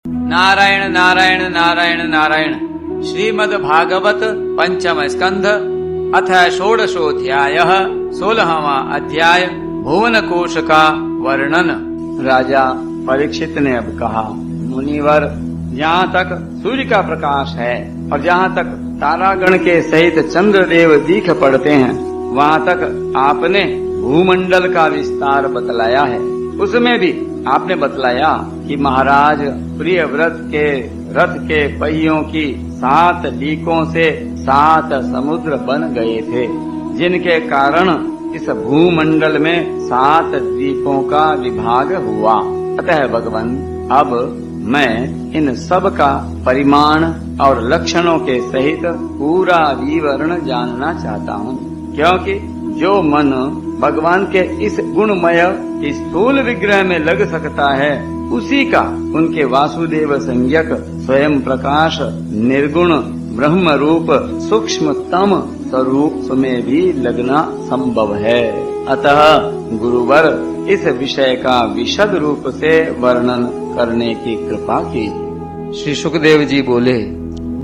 नारायण नारायण नारायण नारायण। श्रीमद् भागवत पंचम स्कंध अथ षोडशोऽध्यायः 16वां अध्याय भुवन कोश का वर्णन। राजा परीक्षित ने अब कहा, मुनिवर, जहाँ तक सूर्य का प्रकाश है और जहाँ तक तारागण के सहित चंद्रदेव दीख पड़ते हैं, वहाँ तक आपने भूमंडल का विस्तार बतलाया है। उसमें भी आपने बतलाया कि महाराज प्रियव्रत के रथ के पहियों की 7 लीकों से 7 समुद्र बन गए थे, जिनके कारण इस भूमंडल में 7 द्वीपों का विभाग हुआ। अतः भगवान, अब मैं इन सब का परिमाण और लक्षणों के सहित पूरा विवरण जानना चाहता हूँ, क्योंकि जो मन भगवान के इस गुणमय स्थूल विग्रह में लग सकता है, उसी का उनके वासुदेव संज्ञक स्वयं प्रकाश निर्गुण ब्रह्म रूप सूक्ष्मतम स्वरूप में भी लगना संभव है। अतः गुरुवर, इस विषय का विशद रूप से वर्णन करने की कृपा कीजिए। श्री सुखदेव जी बोले,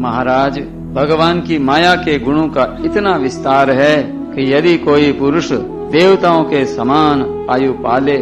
महाराज, भगवान की माया के गुणों का इतना विस्तार है कि यदि कोई पुरुष देवताओं के समान आयु पाले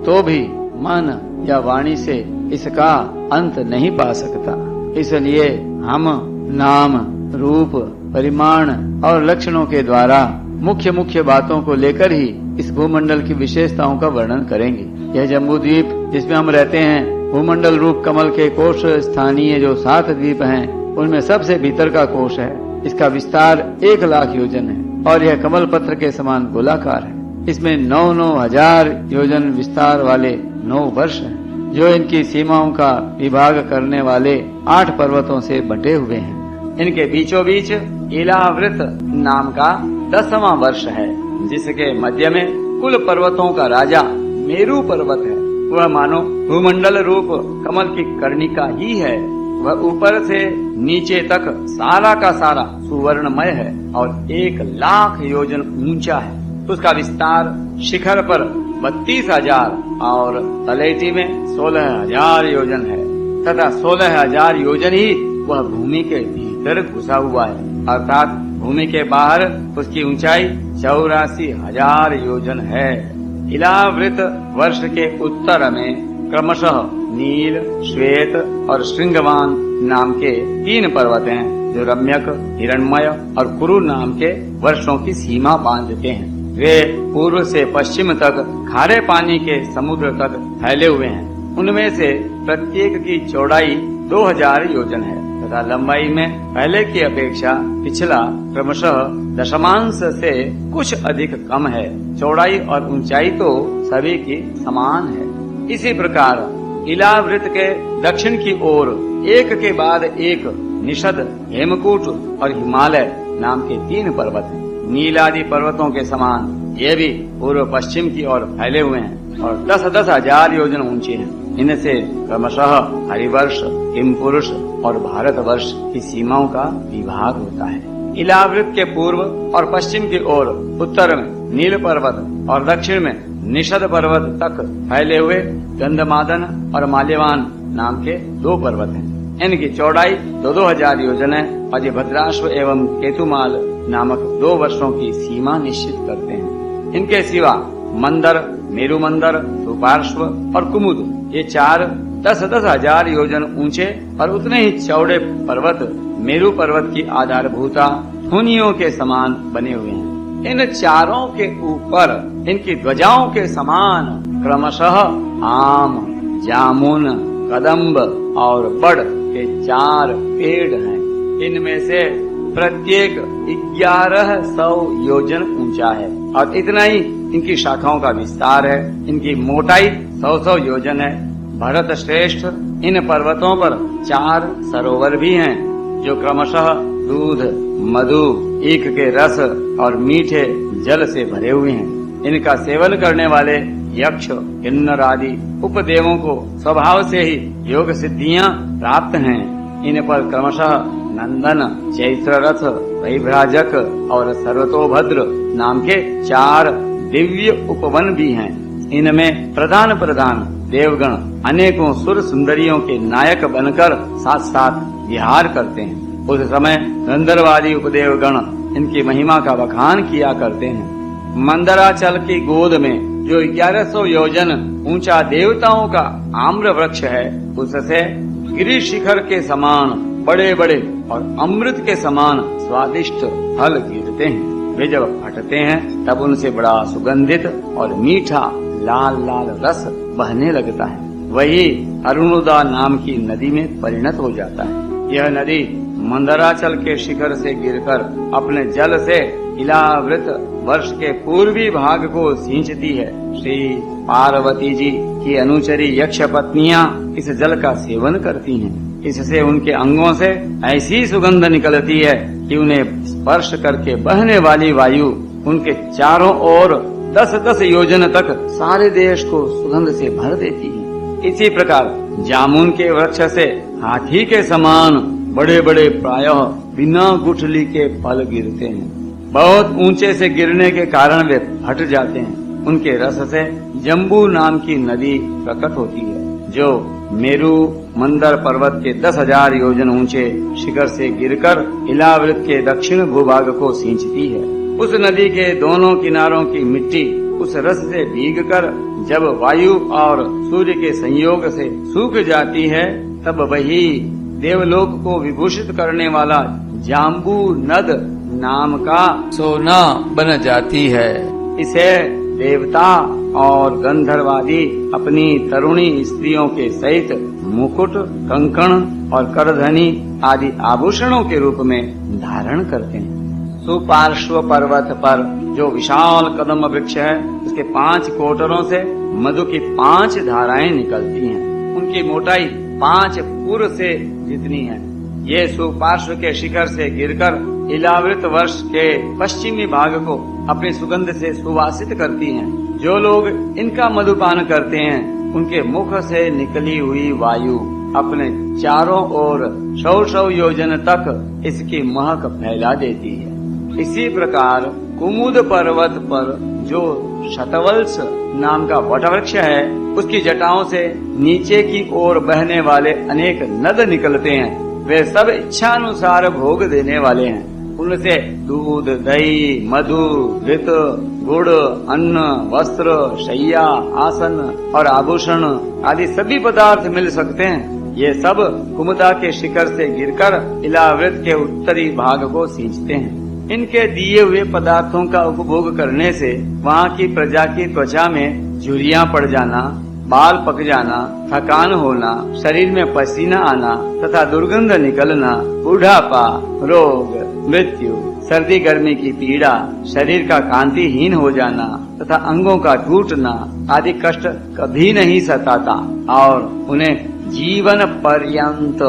तो भी मन या वाणी से इसका अंत नहीं पा सकता। इसलिए हम नाम, रूप, परिमाण और लक्षणों के द्वारा मुख्य मुख्य बातों को लेकर ही इस भूमंडल की विशेषताओं का वर्णन करेंगे। यह जम्बूद्वीप जिसमें हम रहते हैं, भूमंडल रूप कमल के कोश स्थानीय जो 7 द्वीप हैं, उनमें सबसे भीतर का कोश है। इसका विस्तार 1 लाख योजन है और यह कमल पत्र के समान गोलाकार है। इसमें 9-9 हजार योजन विस्तार वाले 9 वर्ष हैं, जो इनकी सीमाओं का विभाग करने वाले 8 पर्वतों से बटे हुए हैं। इनके बीचों बीच इलावृत नाम का 10वां वर्ष है, जिसके मध्य में कुल पर्वतों का राजा मेरु पर्वत है। वह मानो भूमंडल रूप कमल की कर्णिका ही है। वह ऊपर से नीचे तक सारा का सारा सुवर्णमय है और 1 लाख योजन ऊंचा है। उसका विस्तार शिखर पर 32,000 और तलेटी में 16,000 योजन है तथा 16,000 योजन ही वह भूमि के भीतर घुसा हुआ है, अर्थात भूमि के बाहर उसकी ऊंचाई 84,000 योजन है। इलावृत वर्ष के उत्तर में क्रमशः नील, श्वेत और श्रृंगवान नाम के 3 पर्वत हैं, जो रम्यक, हिरण्मय और कुरु नाम के वर्षों की सीमा बांधते हैं। वे पूर्व से पश्चिम तक खारे पानी के समुद्र तक फैले हुए हैं। उनमें से प्रत्येक की चौड़ाई 2000 योजन है तथा लंबाई में पहले की अपेक्षा पिछला क्रमशः दशमांश से कुछ अधिक कम है। चौड़ाई और ऊंचाई तो सभी की समान है। इसी प्रकार इलावृत के दक्षिण की ओर एक के बाद एक निषद, हेमकूट और हिमालय नाम के 3 पर्वत हैं। नीलादि पर्वतों के समान ये भी पूर्व पश्चिम की ओर फैले हुए हैं और 10-10 हजार योजन ऊंचे हैं। इनसे क्रमशः हरिवर्ष, हिमपुरुष और भारतवर्ष की सीमाओं का विभाग होता है। इलावृत के पूर्व और पश्चिम की ओर उत्तर में नील पर्वत और दक्षिण में निषद पर्वत तक फैले हुए गंधमादन और माल्यवान नाम के 2 पर्वत हैं। इनकी चौड़ाई 2-2 हजार योजन है और ये भद्राश्व एवं केतुमाल नामक 2 वर्षों की सीमा निश्चित करते हैं। इनके सिवा मंदर, मेरु मंदर, सुपार्श्व और कुमुद, ये 4 10-10 हजार योजन ऊंचे और उतने ही चौड़े पर्वत मेरु पर्वत की आधारभूता धुनियों के समान बने हुए हैं। इन चारों के ऊपर इनकी ध्वजाओं के समान क्रमशः आम, जामुन, कदम्ब और बड़ के 4 पेड़ हैं। इनमें से प्रत्येक 1100 योजन ऊंचा है और इतना ही इनकी शाखाओं का विस्तार है। इनकी मोटाई 100 योजन है। भरत श्रेष्ठ, इन पर्वतों पर 4 सरोवर भी हैं, जो क्रमशः दूध, मधु, ईख के रस और मीठे जल से भरे हुए हैं। इनका सेवन करने वाले यक्ष, किन्नर आदि उपदेवों को स्वभाव से ही योग सिद्धियां प्राप्त हैं। इन पर क्रमशः नंदन, चैत्र रथ, वैभ्राजक और सर्वतोभद्र नाम के 4 दिव्य उपवन भी हैं। इनमें प्रधान प्रधान देवगण अनेकों सुर सुंदरियों के नायक बनकर साथ साथ विहार करते हैं। उस समय गंधर्वादी उपदेवगण इनकी महिमा का बखान किया करते हैं। मंदराचल की गोद में जो 1100 योजन ऊंचा देवताओं का आम्र वृक्ष है, उससे गिरि शिखर के समान बड़े बड़े और अमृत के समान स्वादिष्ट फल गिरते हैं। वे जब फटते हैं तब उनसे बड़ा सुगंधित और मीठा लाल लाल रस बहने लगता है। वही अरुणोदा नाम की नदी में परिणत हो जाता है। यह नदी मंदराचल के शिखर से गिरकर अपने जल से इलावृत वर्ष के पूर्वी भाग को सींचती है। श्री पार्वती जी की अनुचरी यक्ष पत्नियां इस जल का सेवन करती हैं। इससे उनके अंगों से ऐसी सुगंध निकलती है कि उन्हें स्पर्श करके बहने वाली वायु उनके चारों ओर 10-10 योजन तक सारे देश को सुगंध से भर देती है। इसी प्रकार जामुन के वृक्ष से हाथी के समान बड़े बड़े प्रायः बिना गुठली के फल गिरते हैं। बहुत ऊंचे से गिरने के कारण वे फट जाते हैं। उनके रस से जम्बू नाम की नदी प्रकट होती है, जो मेरू मंदर पर्वत के 10,000 योजन ऊंचे शिखर से गिरकर इलावृत के दक्षिण भूभाग को सींचती है। उस नदी के दोनों किनारों की मिट्टी उस रस से भीगकर जब वायु और सूर्य के संयोग से सूख जाती है, तब वही देवलोक को विभूषित करने वाला जाम्बू नद नाम का सोना बन जाती है। इसे देवता और गंधर्वादी अपनी तरुणी स्त्रियों के सहित मुकुट, कंकण और करधनी आदि आभूषणों के रूप में धारण करते हैं। सुपार्श्व पर्वत पर जो विशाल कदम वृक्ष है, उसके 5 कोटरों से मधु की 5 धाराएं निकलती हैं। उनकी मोटाई 5 पुर से जितनी है। ये सुपार्श्व के शिखर से गिरकर इलावृत वर्ष के पश्चिमी भाग को अपनी सुगंध से सुवासित करती हैं। जो लोग इनका मधुपान करते हैं, उनके मुख से निकली हुई वायु अपने चारों ओर 100 योजन तक इसकी महक फैला देती है। इसी प्रकार कुमुद पर्वत पर जो शतवल्स नाम का वटवृक्ष है, उसकी जटाओं से नीचे की ओर बहने वाले अनेक नद निकलते हैं। वे सब इच्छानुसार भोग देने वाले हैं। उनसे दूध, दही, मधु, घृत, गुड़, अन्न, वस्त्र, शैया, आसन और आभूषण आदि सभी पदार्थ मिल सकते हैं। ये सब कुमुदा के शिखर से गिरकर इलावृत के उत्तरी भाग को सींचते हैं। इनके दिए हुए पदार्थों का उपभोग करने से वहाँ की प्रजा की त्वचा में झुर्रियां पड़ जाना, बाल पक जाना, थकान होना, शरीर में पसीना आना तथा दुर्गंध निकलना, बूढ़ापा, रोग, मृत्यु, सर्दी गर्मी की पीड़ा, शरीर का कांतिहीन हो जाना तथा अंगों का टूटना आदि कष्ट कभी नहीं सताता और उन्हें जीवन पर्यंत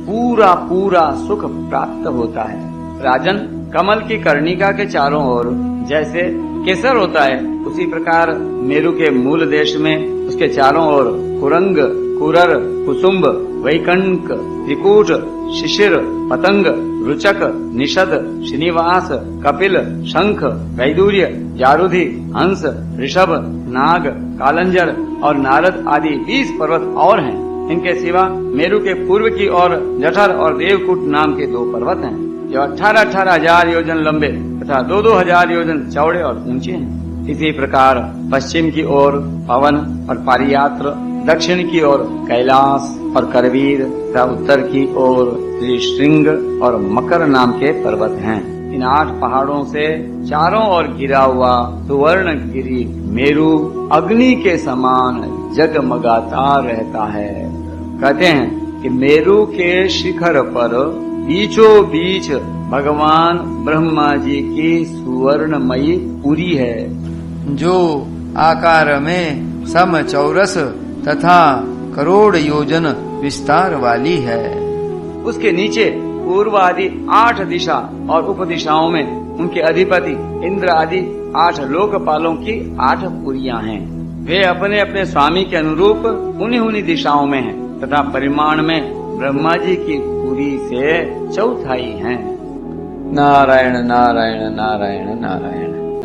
पूरा पूरा सुख प्राप्त होता है। राजन, कमल की कर्णिका के चारों ओर जैसे केसर होता है, उसी प्रकार मेरु के मूल देश में उसके चारों ओर कुरंग, कुरर, कुसुम्ब, वैकंक, त्रिकूट, शिशिर, पतंग, रुचक, निषद, श्रीनिवास, कपिल, शंख, वैदूर्य, जारुधि, हंस, ऋषभ, नाग, कालंजर और नारद आदि 20 पर्वत और हैं। इनके सिवा मेरु के पूर्व की ओर जठर और देवकूट नाम के 2 पर्वत हैं, जो 18-18 हजार योजन लंबे तथा 2-2 हजार योजन चौड़े और ऊंचे हैं। इसी प्रकार पश्चिम की ओर पवन और पारियात्र, दक्षिण की ओर कैलाश और करवीर तथा उत्तर की ओर श्रीशृंग और मकर नाम के पर्वत हैं। इन 8 पहाड़ों से चारों ओर घिरा हुआ सुवर्ण गिरी मेरु अग्नि के समान जगमगाता रहता है। कहते हैं कि मेरु के शिखर पर बीचों बीच भगवान ब्रह्मा जी की सुवर्णमयी पुरी है, जो आकार में समचौरस तथा करोड़ योजन विस्तार वाली है। उसके नीचे पूर्व आदि 8 दिशा और उपदिशाओं में उनके अधिपति इंद्र आदि 8 लोकपालों की 8 पुरियां हैं। वे अपने अपने स्वामी के अनुरूप उन्हीं दिशाओं में हैं तथा परिमाण में ब्रह्मा जी की पुरी से चौथाई हैं। नारायण नारायण नारायण नारायण।